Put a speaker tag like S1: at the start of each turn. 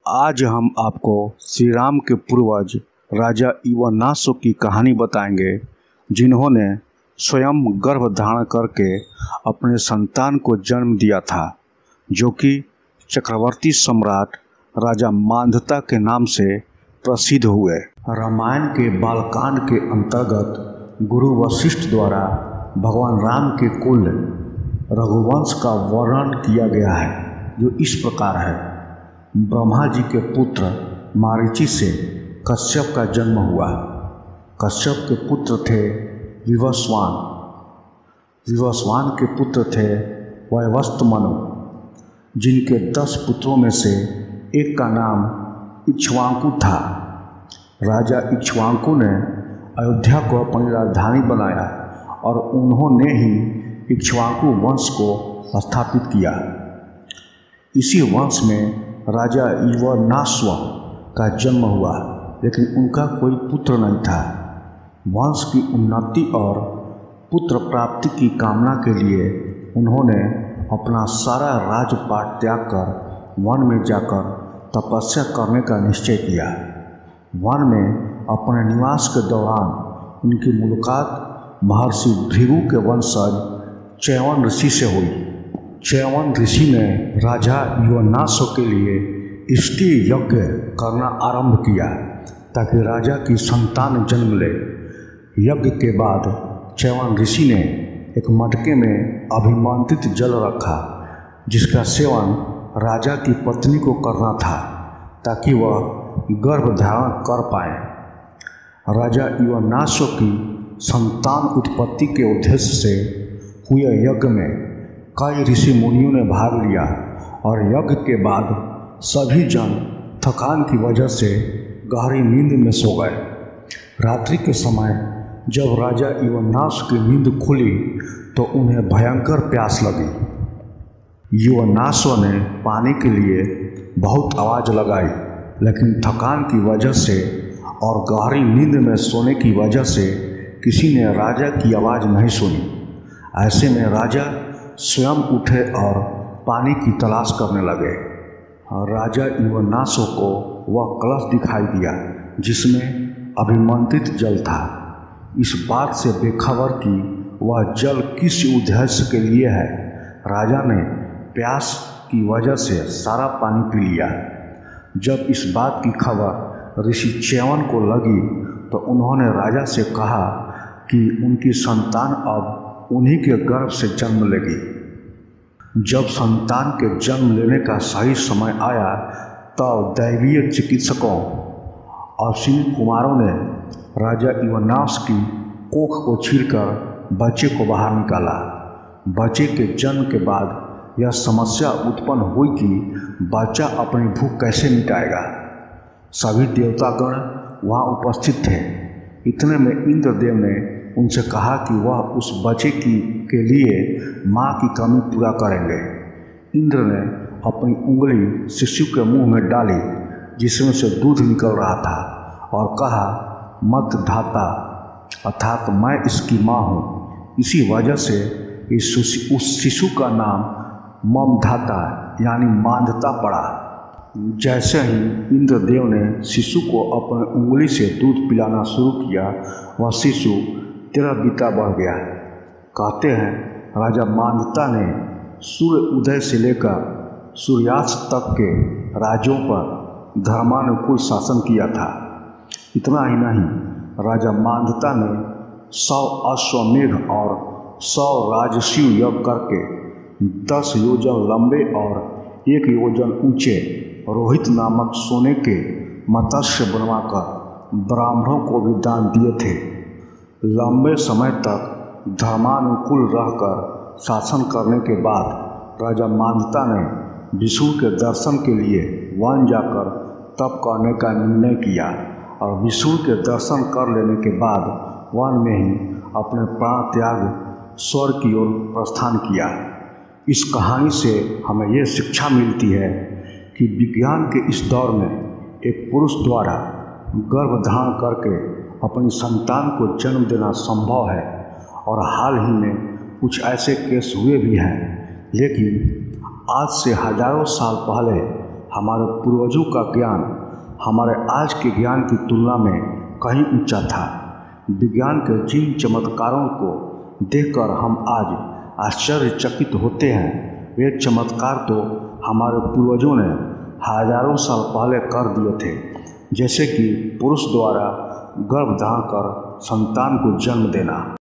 S1: आज हम आपको श्री राम के पूर्वज राजा इवानासो की कहानी बताएंगे, जिन्होंने स्वयं गर्भ धारण करके अपने संतान को जन्म दिया था, जो कि चक्रवर्ती सम्राट राजा मांधाता के नाम से प्रसिद्ध हुए। रामायण के बालकांड के अंतर्गत गुरु वशिष्ठ द्वारा भगवान राम के कुल रघुवंश का वर्णन किया गया है, जो इस प्रकार है। ब्रह्मा जी के पुत्र मारीचि से कश्यप का जन्म हुआ। कश्यप के पुत्र थे विवस्वान। विवस्वान के पुत्र थे वैवस्वतमनु, जिनके 10 पुत्रों में से एक का नाम इक्ष्वाकु था। राजा इक्ष्वाकु ने अयोध्या को अपनी राजधानी बनाया और उन्होंने ही इक्ष्वाकु वंश को स्थापित किया। इसी वंश में राजा इवानासो का जन्म हुआ, लेकिन उनका कोई पुत्र नहीं था। वंश की उन्नति और पुत्र प्राप्ति की कामना के लिए उन्होंने अपना सारा राजपाट त्याग कर वन में जाकर तपस्या करने का निश्चय किया। वन में अपने निवास के दौरान उनकी मुलाकात महर्षि भृगु के वंशज च्यवन ऋषि से हुई। च्यवन ऋषि ने राजा इवानासो के लिए इष्टि यज्ञ करना आरंभ किया, ताकि राजा की संतान जन्म ले। यज्ञ के बाद च्यवन ऋषि ने एक मटके में अभिमंत्रित जल रखा, जिसका सेवन राजा की पत्नी को करना था, ताकि वह गर्भ धारण कर पाए। राजा इवानासो की संतान उत्पत्ति के उद्देश्य से हुए यज्ञ में कई ऋषि मुनियों ने भाग लिया और यज्ञ के बाद सभी जन थकान की वजह से गहरी नींद में सो गए। रात्रि के समय जब राजा इवानासो की नींद खुली तो उन्हें भयंकर प्यास लगी। इवानासो ने पानी के लिए बहुत आवाज़ लगाई, लेकिन थकान की वजह से और गहरी नींद में सोने की वजह से किसी ने राजा की आवाज़ नहीं सुनी। ऐसे में राजा स्वयं उठे और पानी की तलाश करने लगे। राजा इवानासो को वह कलश दिखाई दिया, जिसमें अभिमंत्रित जल था। इस बात से बेखबर कि वह जल किस उद्देश्य के लिए है, राजा ने प्यास की वजह से सारा पानी पी लिया। जब इस बात की खबर ऋषि च्यवन को लगी तो उन्होंने राजा से कहा कि उनकी संतान अब उन्हीं के गर्भ से जन्म लेगी। जब संतान के जन्म लेने का सही समय आया तब दैवीय चिकित्सकों और सिंह कुमारों ने राजा इवानासो की कोख को चीरकर बच्चे को बाहर निकाला। बच्चे के जन्म के बाद यह समस्या उत्पन्न हुई कि बच्चा अपनी भूख कैसे मिटाएगा। सभी देवतागण वहाँ उपस्थित थे। इतने में इंद्रदेव ने उनसे कहा कि वह उस बच्चे के लिए माँ की कमी पूरा करेंगे। इंद्र ने अपनी उंगली शिशु के मुंह में डाली, जिसमें से दूध निकल रहा था, और कहा, मत धाता, अर्थात मैं इसकी माँ हूँ। इसी वजह से उस शिशु का नाम ममधाता यानी मांधाता पड़ा। जैसे ही इंद्रदेव ने शिशु को अपनी उंगली से दूध पिलाना शुरू किया, वह शिशु 13 बीता बढ़ गया। कहते हैं राजा मांधाता ने सूर्य उदय से लेकर सूर्यास्त तक के राज्यों पर धर्मानुकूल शासन किया था। इतना ही नहीं, राजा मांधाता ने 100 अश्वमेध और 100 राजसूय यज्ञ करके 10 योजन लंबे और 1 योजन ऊंचे रोहित नामक सोने के मत्स्य बनवाकर ब्राह्मणों को भी दान दिए थे। लंबे समय तक धर्मानुकूल रहकर शासन करने के बाद राजा मांधाता ने विष्णु के दर्शन के लिए वन जाकर तप करने का निर्णय किया और विष्णु के दर्शन कर लेने के बाद वन में ही अपने प्राण त्याग स्वर्ग की ओर प्रस्थान किया। इस कहानी से हमें यह शिक्षा मिलती है कि विज्ञान के इस दौर में एक पुरुष द्वारा गर्भ धारण करके अपनी संतान को जन्म देना संभव है, और हाल ही में कुछ ऐसे केस हुए भी हैं। लेकिन आज से हजारों साल पहले हमारे पूर्वजों का ज्ञान हमारे आज के ज्ञान की तुलना में कहीं ऊंचा था। विज्ञान के जिन चमत्कारों को देखकर हम आज आश्चर्यचकित होते हैं, वे चमत्कार तो हमारे पूर्वजों ने हजारों साल पहले कर दिए थे, जैसे कि पुरुष द्वारा गर्भ धारण कर संतान को जन्म देना।